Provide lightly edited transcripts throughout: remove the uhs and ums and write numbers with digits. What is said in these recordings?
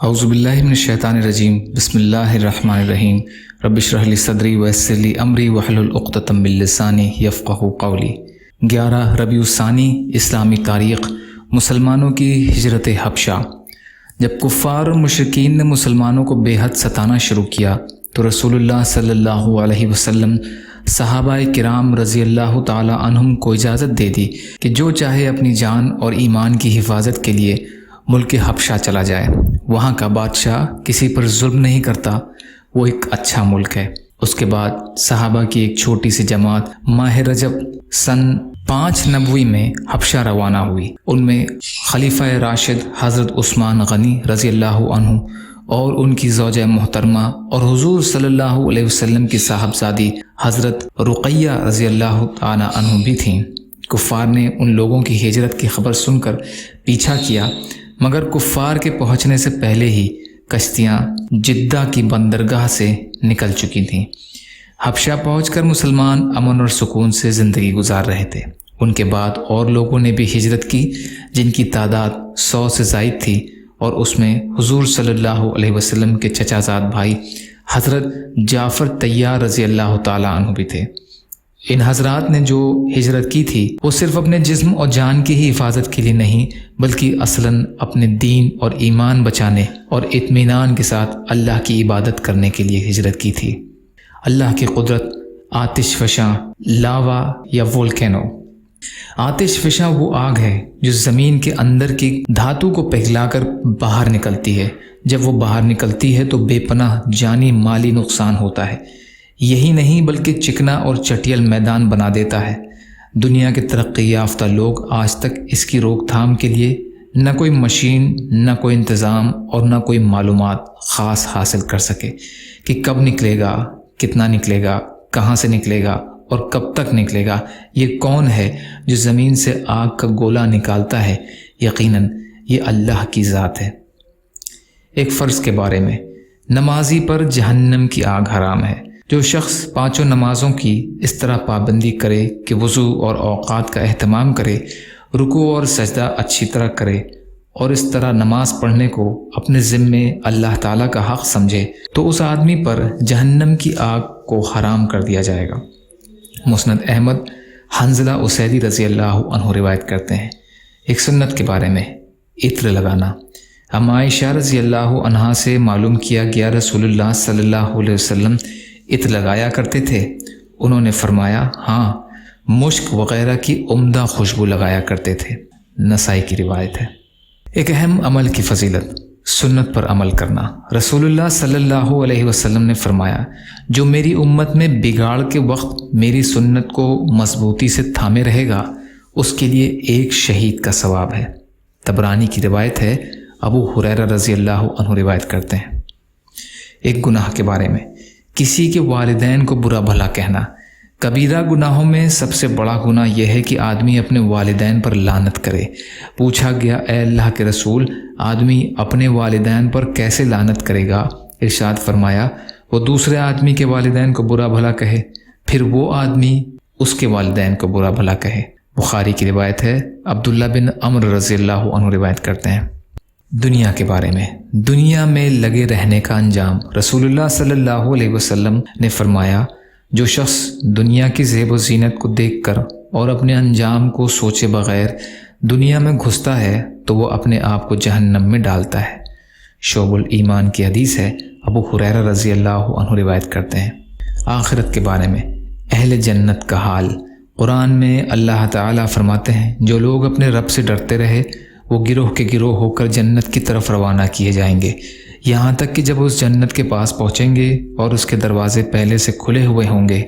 اعوذ باللہ من الشیطان الرجیم بسم اللہ الرحمن الرحیم رب اشرح لی صدری ویسر لی امری واحلل عقدۃ من لسانی یفقہوا قولی۔ 11 ربیع الثانی اسلامی تاریخ، مسلمانوں کی ہجرت حبشہ۔ جب کفار اور مشرکین نے مسلمانوں کو بے حد ستانا شروع کیا تو رسول اللہ صلی اللہ علیہ وسلم صحابہ کرام رضی اللہ تعالی عنہم کو اجازت دے دی کہ جو چاہے اپنی جان اور ایمان کی حفاظت کے لیے ملک حبشہ چلا جائے۔ وہاں کا بادشاہ کسی پر ظلم نہیں کرتا، وہ ایک اچھا ملک ہے۔ اس کے بعد صحابہ کی ایک چھوٹی سی جماعت ماہ رجب سن 5 نبوی میں حبشہ روانہ ہوئی۔ ان میں خلیفہ راشد حضرت عثمان غنی رضی اللہ عنہ اور ان کی زوجہ محترمہ اور حضور صلی اللہ علیہ وسلم کی صاحبزادی حضرت رقیہ رضی اللہ تعالی عنہ بھی تھیں۔ کفار نے ان لوگوں کی ہجرت کی خبر سن کر پیچھا کیا، مگر کفار کے پہنچنے سے پہلے ہی کشتیاں جدہ کی بندرگاہ سے نکل چکی تھیں۔ حبشہ پہنچ کر مسلمان امن اور سکون سے زندگی گزار رہے تھے۔ ان کے بعد اور لوگوں نے بھی ہجرت کی جن کی تعداد 100 سے زائد تھی، اور اس میں حضور صلی اللہ علیہ وسلم کے چچا زاد بھائی حضرت جعفر طیار رضی اللہ تعالی عنہ بھی تھے۔ ان حضرات نے جو ہجرت کی تھی وہ صرف اپنے جسم اور جان کی ہی حفاظت کے لیے نہیں، بلکہ اصلاً اپنے دین اور ایمان بچانے اور اطمینان کے ساتھ اللہ کی عبادت کرنے کے لیے ہجرت کی تھی۔ اللہ کی قدرت آتش فشاں لاوا یا وولکینو۔ آتش فشاں وہ آگ ہے جو زمین کے اندر کی دھاتوں کو پگھلا کر باہر نکلتی ہے۔ جب وہ باہر نکلتی ہے تو بے پناہ جانی مالی نقصان ہوتا ہے۔ یہی نہیں بلکہ چکنا اور چٹیل میدان بنا دیتا ہے۔ دنیا کے ترقی یافتہ لوگ آج تک اس کی روک تھام کے لیے نہ کوئی مشین، نہ کوئی انتظام اور نہ کوئی معلومات خاص حاصل کر سکے کہ کب نکلے گا، کتنا نکلے گا، کہاں سے نکلے گا اور کب تک نکلے گا۔ یہ کون ہے جو زمین سے آگ کا گولا نکالتا ہے؟ یقیناً یہ اللہ کی ذات ہے۔ ایک فرض کے بارے میں، نمازی پر جہنم کی آگ حرام ہے۔ جو شخص 5 نمازوں کی اس طرح پابندی کرے کہ وضو اور اوقات کا اہتمام کرے، رکوع اور سجدہ اچھی طرح کرے اور اس طرح نماز پڑھنے کو اپنے ذمے اللہ تعالیٰ کا حق سمجھے تو اس آدمی پر جہنم کی آگ کو حرام کر دیا جائے گا۔ مسند احمد حنظلہ اسیدی رضی اللہ عنہ روایت کرتے ہیں۔ ایک سنت کے بارے میں، عطر لگانا۔ ام عائشہ رضی اللہ عنہا سے معلوم کیا گیا رسول اللہ صلی اللہ علیہ وسلم عطر لگایا کرتے تھے۔ انہوں نے فرمایا، ہاں، مشک وغیرہ کی عمدہ خوشبو لگایا کرتے تھے۔ نسائی کی روایت ہے۔ ایک اہم عمل کی فضیلت، سنت پر عمل کرنا۔ رسول اللہ صلی اللہ علیہ وسلم نے فرمایا، جو میری امت میں بگاڑ کے وقت میری سنت کو مضبوطی سے تھامے رہے گا، اس کے لیے ایک شہید کا ثواب ہے۔ طبرانی کی روایت ہے، ابو ہریرہ رضی اللہ عنہ روایت کرتے ہیں۔ ایک گناہ کے بارے میں، کسی کے والدین کو برا بھلا کہنا۔ کبیرہ گناہوں میں سب سے بڑا گناہ یہ ہے کہ آدمی اپنے والدین پر لعنت کرے۔ پوچھا گیا، اے اللہ کے رسول، آدمی اپنے والدین پر کیسے لعنت کرے گا؟ ارشاد فرمایا، وہ دوسرے آدمی کے والدین کو برا بھلا کہے، پھر وہ آدمی اس کے والدین کو برا بھلا کہے۔ بخاری کی روایت ہے، عبداللہ بن عمر رضی اللہ عنہ روایت کرتے ہیں۔ دنیا کے بارے میں، دنیا میں لگے رہنے کا انجام۔ رسول اللہ صلی اللہ علیہ وسلم نے فرمایا، جو شخص دنیا کی زیب و زینت کو دیکھ کر اور اپنے انجام کو سوچے بغیر دنیا میں گھستا ہے تو وہ اپنے آپ کو جہنم میں ڈالتا ہے۔ شعب الایمان کی حدیث ہے، ابو ہریرہ رضی اللہ عنہ روایت کرتے ہیں۔ آخرت کے بارے میں، اہل جنت کا حال۔ قرآن میں اللہ تعالیٰ فرماتے ہیں، جو لوگ اپنے رب سے ڈرتے رہے وہ گروہ کے گروہ ہو کر جنت کی طرف روانہ کیے جائیں گے، یہاں تک کہ جب اس جنت کے پاس پہنچیں گے اور اس کے دروازے پہلے سے کھلے ہوئے ہوں گے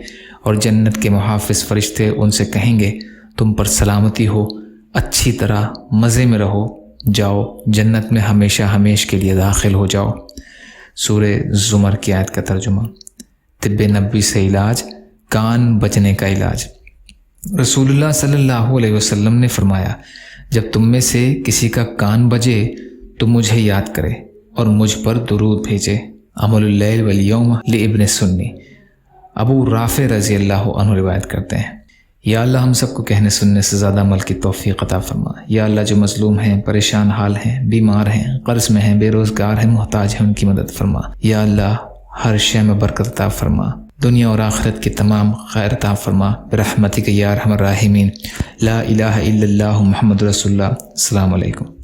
اور جنت کے محافظ فرشتے ان سے کہیں گے، تم پر سلامتی ہو، اچھی طرح مزے میں رہو، جاؤ جنت میں ہمیشہ ہمیش کے لیے داخل ہو جاؤ۔ سورہ زمر کی آیت کا ترجمہ۔ طب نبوی سے علاج، کان بچنے کا علاج۔ رسول اللہ صلی اللہ علیہ وسلم نے فرمایا، جب تم میں سے کسی کا کان بجے تو مجھے یاد کرے اور مجھ پر درود بھیجے۔ عمل اللیل والیوم لابن سنی۔ ابو رافع رضی اللہ عنہ روایت کرتے ہیں۔ یا اللہ ہم سب کو کہنے سننے سے زیادہ عمل کی توفیق عطا فرما۔ یا اللہ جو مظلوم ہیں، پریشان حال ہیں، بیمار ہیں، قرض میں ہیں، بے روزگار ہیں، محتاج ہیں، ان کی مدد فرما۔ یا اللہ ہر شے میں برکت عطا فرما، دنیا اور آخرت کی تمام خیر عطا فرما برحمتک یا ارحم الراحمین۔ لا الہ الا اللہ محمد رسول اللہ۔ السلام علیکم۔